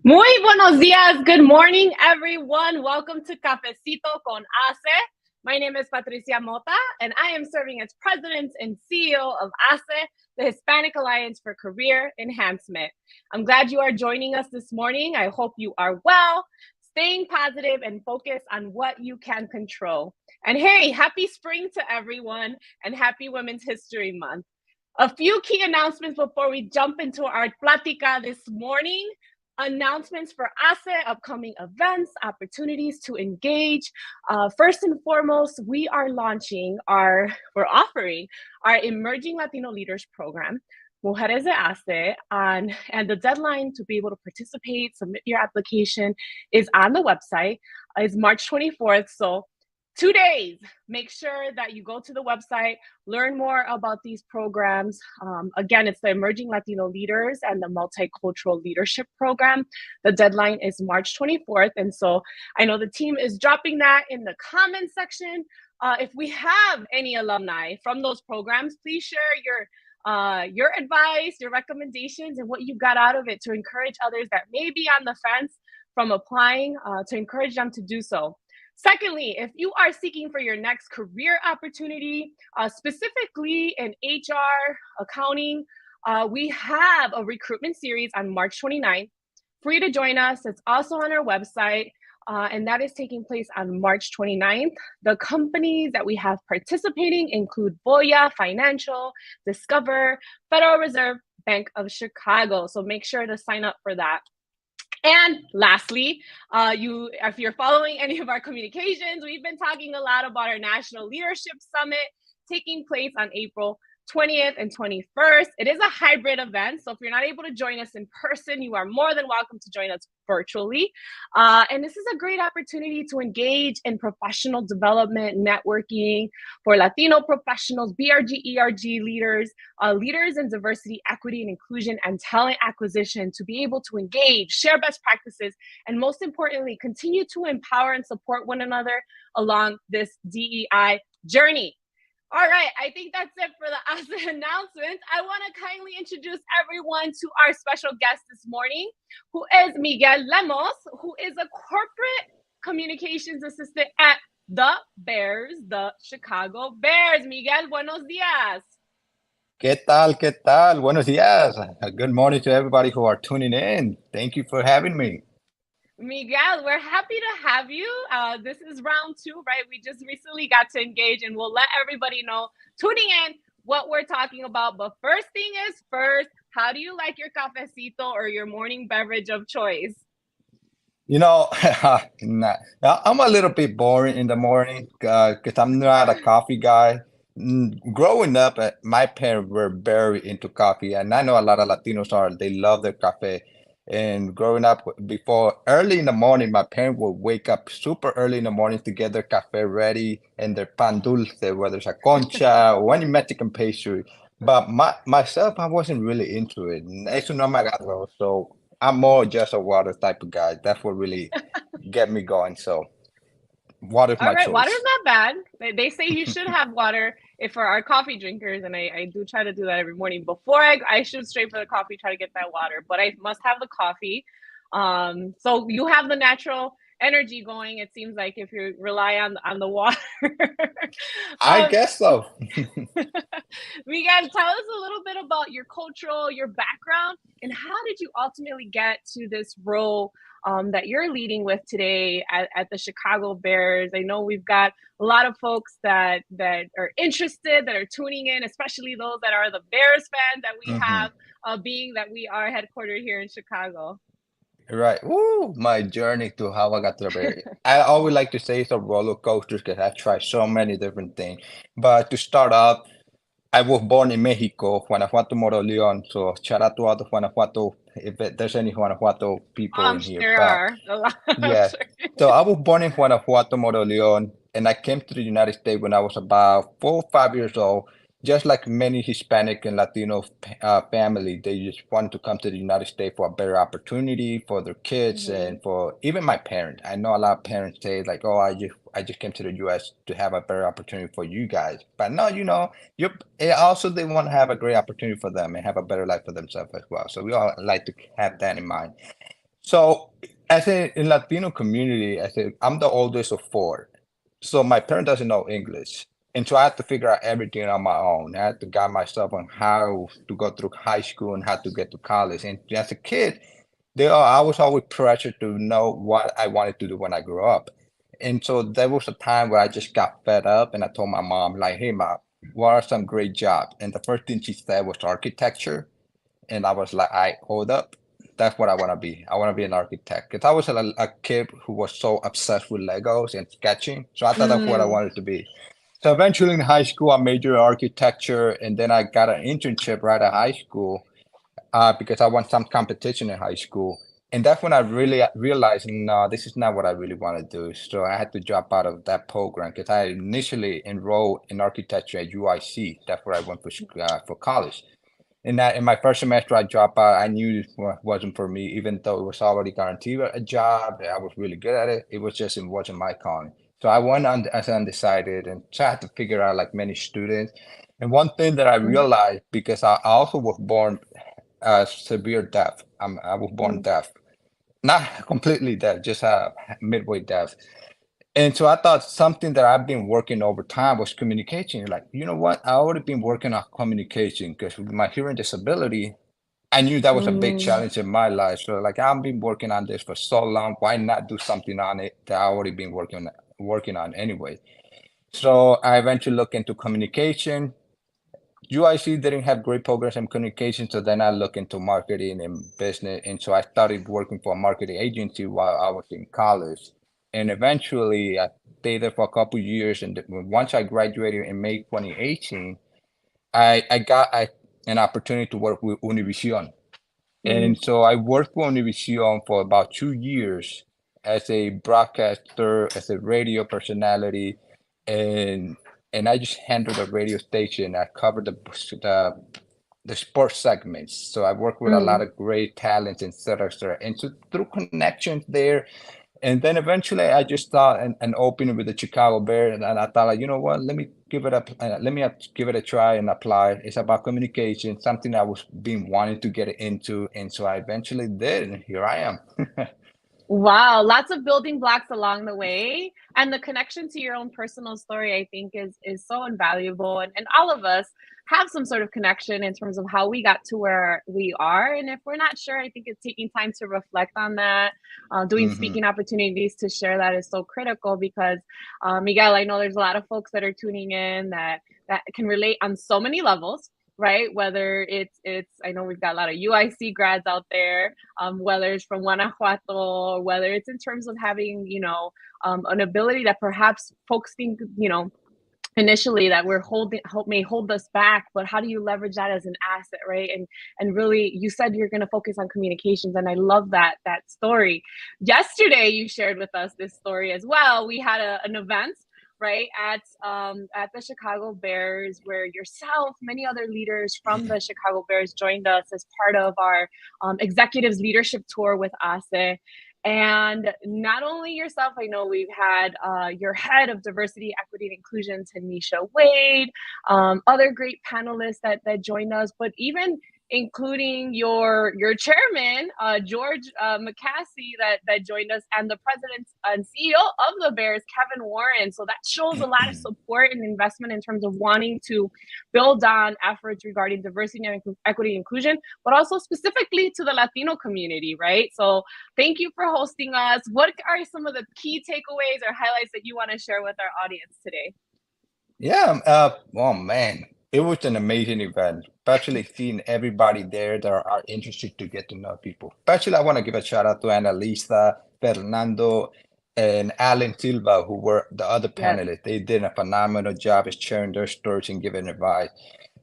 Muy buenos días. Good morning, everyone. Welcome to Cafecito con HACE. My name is Patricia Mota, and I am serving as president and CEO of HACE, the Hispanic Alliance for Career Enhancement. I'm glad you are joining us this morning. I hope you are well, staying positive, and focused on what you can control. And hey, happy spring to everyone, and happy Women's History Month. A few key announcements before we jump into our plática this morning. Announcements for HACE, upcoming events, opportunities to engage. First and foremost, we're offering our Emerging Latino Leaders Program, Mujeres de HACE, and the deadline to be able to participate, submit your application is on the website. It's March 24th, so 2 days. Make sure that you go to the website, learn more about these programs. Again, it's the Emerging Latino Leaders and the Multicultural Leadership Program. The deadline is March 24th. And so I know the team is dropping that in the comments section. If we have any alumni from those programs, please share your advice, your recommendations, and what you got out of it to encourage others that may be on the fence from applying, to encourage them to do so. Secondly, if you are seeking for your next career opportunity, specifically in HR, accounting, we have a recruitment series on March 29th. Free to join us. It's also on our website, and that is taking place on March 29th. The companies that we have participating include Voya Financial, Discover, Federal Reserve Bank of Chicago. So make sure to sign up for that. And lastly, if you're following any of our communications, we've been talking a lot about our National Leadership Summit taking place on April 20th and 21st. It is a hybrid event, so if you're not able to join us in person, you are more than welcome to join us virtually. And this is a great opportunity to engage in professional development, networking for Latino professionals, BRG, ERG leaders, leaders in diversity, equity, and inclusion, and talent acquisition to be able to engage, share best practices, and most importantly, continue to empower and support one another along this DEI journey. All right, I think that's it for the HACE announcements. I want to kindly introduce everyone to our special guest this morning, who is Miguel Lemus, who is a corporate communications assistant at the Bears, the Chicago Bears. Miguel, buenos días. ¿Qué tal? ¿Qué tal? Buenos días. Good morning to everybody who are tuning in. Thank you for having me. Miguel, we're happy to have you. This is round 2, right? We just recently got to engage, and we'll let everybody know tuning in what we're talking about. But first thing is first, how do you like your cafecito or your morning beverage of choice? You know, I'm a little bit boring in the morning because I'm not a coffee guy. Growing up, my parents were very into coffee, and I know a lot of Latinos are. They love their cafe. And growing up, before early in the morning, my parents would wake up super early in the morning to get their cafe ready and their pan dulce, whether it's a concha or any Mexican pastry. But myself, I wasn't really into it. Eso no me agarró. So I'm more just a water type of guy. That's what really get me going. So water's my choice. Water's not bad. They say you should have water if for our coffee drinkers, and I do try to do that every morning. Before I shoot straight for the coffee, try to get that water, but I must have the coffee. So you have the natural energy going, it seems like, if you rely on the water. I guess so. Miguel, tell us a little bit about your background, and how did you ultimately get to this role that you're leading with today at the Chicago Bears? I know we've got a lot of folks that are interested, that are tuning in, especially those that are the Bears fans that we have, being that we are headquartered here in Chicago. Right. Woo, my journey to how I got to the Bay. I always like to say it's a roller coaster because I've tried so many different things. But to start off, I was born in Mexico, Guanajuato, Moroleón. So shout out to all the Guanajuato, if there's any Guanajuato people I'm in here. But sure. I'm yeah. sure. So I was born in Guanajuato, Moroleón, and I came to the United States when I was about 4 or 5 years old. Just like many Hispanic and Latino family, they just wanted to come to the United States for a better opportunity for their kids Mhm. and for even my parents. I know a lot of parents say like, "Oh, I just came to the U.S. to have a better opportunity for you guys." But no, you also they want to have a great opportunity for them and have a better life for themselves as well. So we all like to have that in mind. So as a in Latino community, I'm the oldest of four. So my parent doesn't know English. And so I had to figure out everything on my own. I had to guide myself on how to go through high school and how to get to college. And as a kid, I was always pressured to know what I wanted to do when I grew up. And so there was a time where I just got fed up and I told my mom, like, hey, mom, what are some great jobs? And the first thing she said was architecture. And I was like, I hold up. That's what I want to be. I want to be an architect. Because I was a kid who was so obsessed with Legos and sketching. So I thought that's what I Mm, wanted to be. So eventually in high school, I majored in architecture. And then I got an internship right at high school because I won some competition in high school. And that's when I really realized, no, this is not what I really want to do. So I had to drop out of that program because I initially enrolled in architecture at UIC. That's where I went for college. In my first semester, I dropped out. I knew it wasn't for me, even though it was already guaranteed a job. I was really good at it. It wasn't my calling. So I went on as undecided and tried to figure out like many students. And one thing that I mhm, realized, because I also was born severe deaf. I was born mm, deaf, not completely deaf, just midway deaf. And so I thought something that I've been working over time was communication. Like, you know what? I already been working on communication because with my hearing disability, I knew that was a big mm. challenge in my life. So like I've been working on this for so long. Why not do something on it that I already been working on anyway? So I eventually looked into communication. UIC didn't have great progress in communication, so then I looked into marketing and business, and so I started working for a marketing agency while I was in college. And eventually, I stayed there for a couple years, and once I graduated in May 2018, I got an opportunity to work with Univision. Mhm. And so I worked for Univision for about 2 years as a broadcaster, as a radio personality, and and I just handled the radio station. I covered the sports segments. So I worked with a lot Mm. of great talents, et cetera, et cetera. And so through connections there, and then eventually I just thought an opening with the Chicago Bears, and I thought, like, you know what, let me give it a try and apply. It's about communication, something I was been wanting to get into, and so I eventually did, and here I am. Wow, lots of building blocks along the way, and the connection to your own personal story, I think, is so invaluable. And all of us have some sort of connection in terms of how we got to where we are. And if we're not sure, I think it's taking time to reflect on that. Doing Hmm. speaking opportunities to share that is so critical because, Miguel, I know there's a lot of folks that are tuning in that can relate on so many levels. Right, whether it's I know we've got a lot of UIC grads out there, whether it's from Guanajuato, or whether it's in terms of having, an ability that perhaps folks think, initially that may hold us back, but how do you leverage that as an asset, right? And really, you said you're going to focus on communications, and I love that story. Yesterday you shared with us this story as well. We had an event, right, at the Chicago Bears, where yourself, many other leaders from the Chicago Bears joined us as part of our executives leadership tour with ASE. And not only yourself, I know we've had your head of diversity, equity, and inclusion, Tanisha Wade, other great panelists that joined us, but even including your chairman, George McCaskey, that joined us, and the president and CEO of the Bears, Kevin Warren. So that shows a lot of support and investment in terms of wanting to build on efforts regarding diversity and equity and inclusion, but also specifically to the Latino community, right? So thank you for hosting us. What are some of the key takeaways or highlights that you want to share with our audience today? Yeah. Oh man. it was an amazing event, especially seeing everybody there that are interested to get to know people. Especially, I want to give a shout out to Annalisa, Fernando, and Alan Silva, who were the other Yes. panelists. They did a phenomenal job of sharing their stories and giving advice.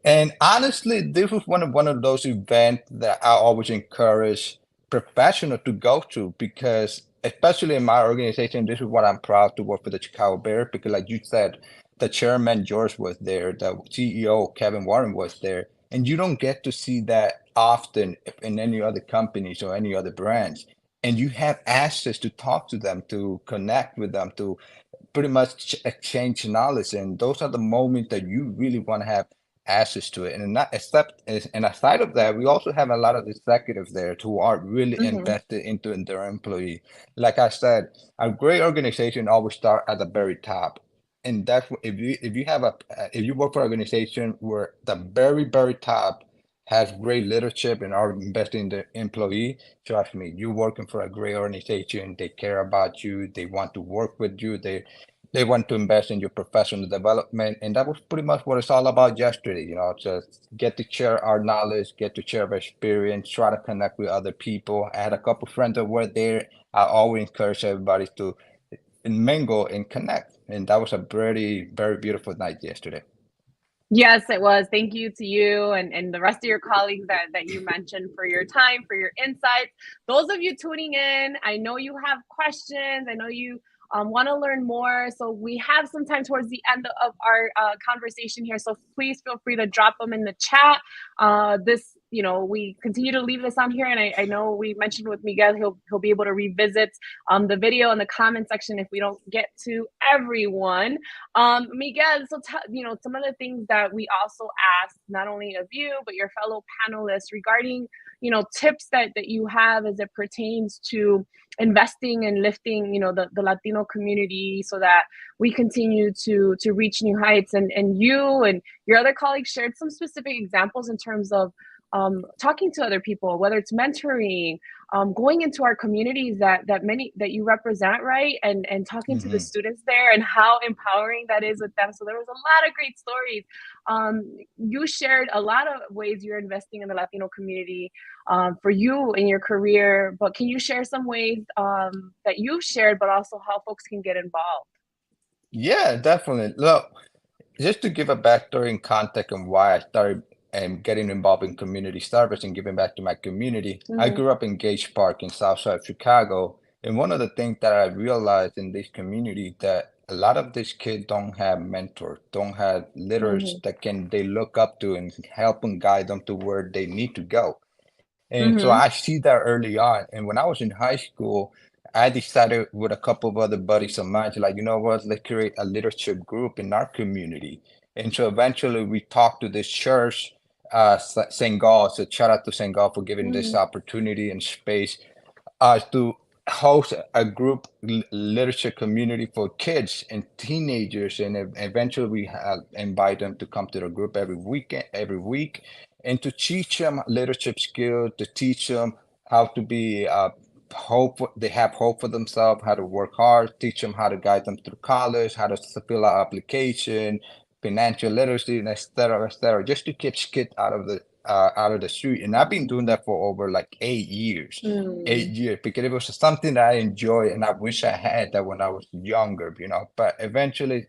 And honestly, this was one of those events that I always encourage professionals to go to because, especially in my organization, this is what I'm proud to work for the Chicago Bears because, like you said, the chairman George was there, the CEO Kevin Warren was there, and you don't get to see that often in any other companies or any other brands. And you have access to talk to them, to connect with them, to pretty much exchange knowledge, and those are the moments that you really want to have access to it. And not except and aside of that, we also have a lot of executives there who are really Hmm. invested into their employee. Like I said, a great organization always start at the very top. And that's if you have a if you work for an organization where the very top has great leadership and are investing in the employee, trust me, you're working for a great organization. They care about you. They want to work with you. They want to invest in your professional development. And that was pretty much what it's all about yesterday, just get to share our knowledge, get to share our experience, try to connect with other people. I had a couple friends that were there. I always encourage everybody to mingle and connect. And that was a very beautiful night yesterday. Yes, it was. Thank you to you and the rest of your colleagues that you mentioned for your time, for your insights. Those of you tuning in, I know you have questions. I know you want to learn more. So we have some time towards the end of our conversation here. So please feel free to drop them in the chat. We continue to leave this on here, and I know we mentioned with Miguel, he'll be able to revisit the video in the comment section if we don't get to everyone. Miguel, so some of the things that we also asked, not only of you, but your fellow panelists regarding, tips that you have as it pertains to investing and lifting, the Latino community so that we continue to reach new heights. And you and your other colleagues shared some specific examples in terms of talking to other people, whether it's mentoring, going into our communities that you represent, right? And talking to the Mhm. students there and how empowering that is with them. So there was a lot of great stories. You shared a lot of ways you're investing in the Latino community for you in your career, but can you share some ways that you've shared, but also how folks can get involved? Yeah, definitely. Look, just to give a backstory and context on why I started getting involved in community service and giving back to my community, I Mm-hmm, grew up in Gage Park in Southside Chicago. And one of the things that I realized in this community that a lot of these kids don't have mentors, don't have leaders mm-hmm, that can they look up to and help and guide them to where they need to go. And so I mm-hmm, see that early on. And when I was in high school, I decided with a couple of other buddies of mine, like, you know what, let's create a leadership group in our community. And so eventually we talked to this church, St. Gall. So shout out to St. Gall for giving this mm-hmm, opportunity and space to host a group leadership community for kids and teenagers, and eventually we invite them to come to the group every week, and to teach them leadership skills, to teach them how to be they have hope for themselves, how to work hard, teach them how to guide them through college, how to fill out application, financial literacy, and et cetera, just to keep kids out of the street. And I've been doing that for over like 8 years. mm-hmm, 8 years because it was something that I enjoy and I wish I had that when I was younger. But eventually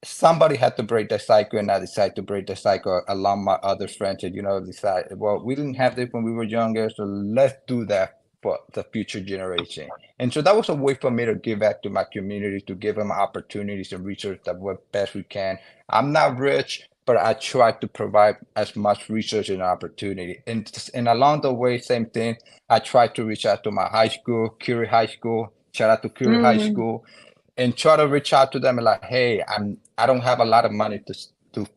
somebody had to break the cycle, and I decided to break the cycle along my other friends and decide, well, we didn't have this when we were younger, so let's do that for the future generation. And so that was a way for me to give back to my community, to give them opportunities and research that what best we can. I'm not rich, but I try to provide as much research and opportunity. And along the way, same thing, I try to reach out to my high school, Curie High School. Shout out to Curie High mm-hmm. School, and try to reach out to them and like, hey, I don't have a lot of money to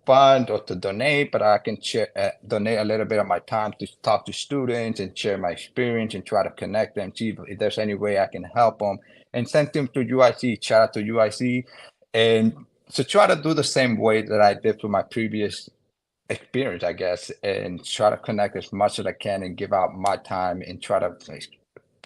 fund or to donate, but I can donate a little bit of my time to talk to students and share my experience and try to connect them, see if there's any way I can help them, and send them to UIC. Shout out to UIC, and so try to do the same way that I did for my previous experience, I guess, and try to connect as much as I can and give out my time and try to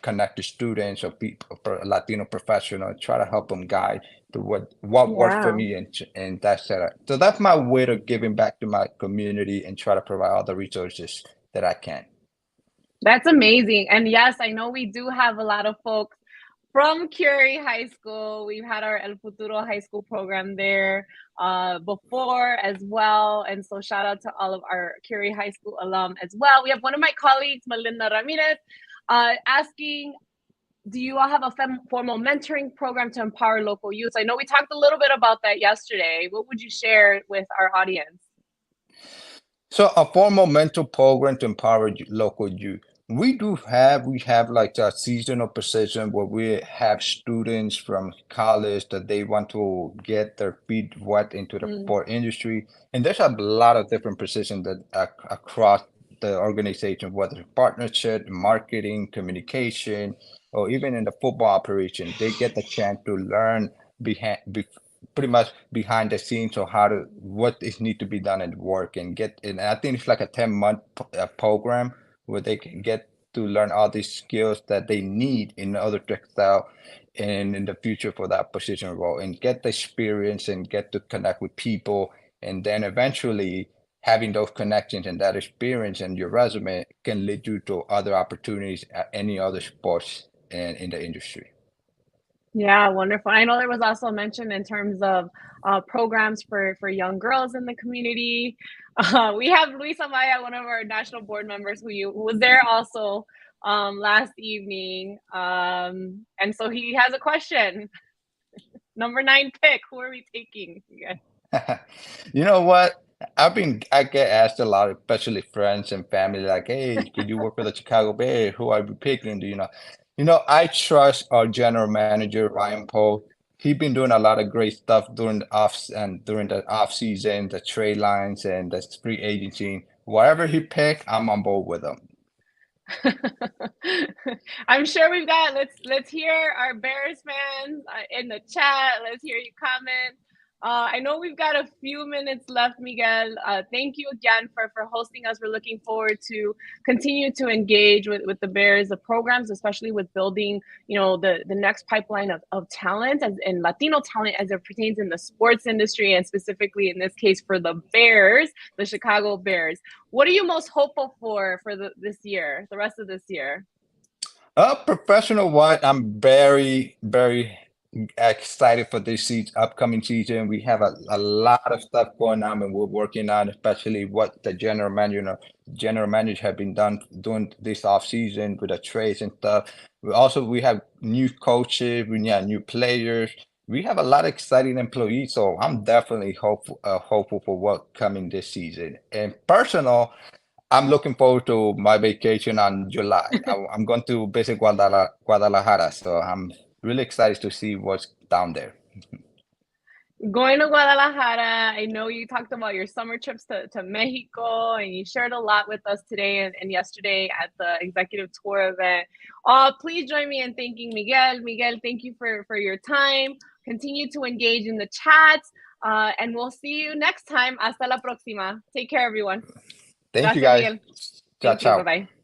connect to students or people, Latino professionals, try to help them guide to what worked for Yeah. me and that's it. So that's my way of giving back to my community and try to provide all the resources that I can. That's amazing. And yes, I know we do have a lot of folks from Curie High School. We've had our El Futuro High School program there before as well. And so shout out to all of our Curie High School alum as well. We have one of my colleagues, Melinda Ramirez, asking, do you all have a formal mentoring program to empower local youth? I know we talked a little bit about that yesterday. What would you share with our audience? So a formal mentor program to empower local youth. We have like a seasonal position where we have students from college that they want to get their feet wet into the Mm. sport industry. And there's a lot of different positions that across the organization, whether it's partnership, marketing, communication, or even in the football operation, they get the chance to learn behind, pretty much behind the scenes of how to what is need to be done at work and get and I think it's like a 10-month program where they can get to learn all these skills that they need in order to excel and in the future for that position role and get the experience and get to connect with people and then eventually having those connections and that experience and your resume can lead you to other opportunities at any other sports and in the industry. Yeah, wonderful. I know there was also a mention in terms of programs for young girls in the community. We have Luisa Maya, one of our national board members, who was there also last evening. And so he has a question. Number 9 pick. Who are we taking? Yeah. You know what? I get asked a lot, especially friends and family, like, "Hey, could you work for the Chicago Bears? Who are you picking? Do you know?" You know, I trust our general manager, Ryan Poe. He's been doing a lot of great stuff during the off season, the trade lines and the free agency. Whatever he pick, I'm on board with him. I'm sure we've got let's hear our Bears fans in the chat. Let's hear you comment. I know we've got a few minutes left, Miguel. Thank you again for hosting us. We're looking forward to continue to engage with the Bears, the programs, especially with building, the next pipeline of talent and Latino talent as it pertains in the sports industry and specifically in this case for the Bears, the Chicago Bears. What are you most hopeful for this year, the rest of this year? Professional wise, I'm very, very excited for this upcoming season. We have a lot of stuff going on and we're working on, especially what the general manager have been doing this off season with the trades and stuff. We have new coaches, we have new players. We have a lot of exciting employees, so I'm definitely hopeful for what coming this season. And personal, I'm looking forward to my vacation on July. I'm going to visit Guadalajara, so I'm really excited to see what's down there. Going to Guadalajara, I know you talked about your summer trips to Mexico, and you shared a lot with us today and yesterday at the executive tour event. Please join me in thanking Miguel. Miguel, thank you for your time. Continue to engage in the chat, and we'll see you next time. Hasta la próxima. Take care, everyone. Thank you, Gracias, guys. Miguel. Ciao, Thank you. ciao. Bye-bye.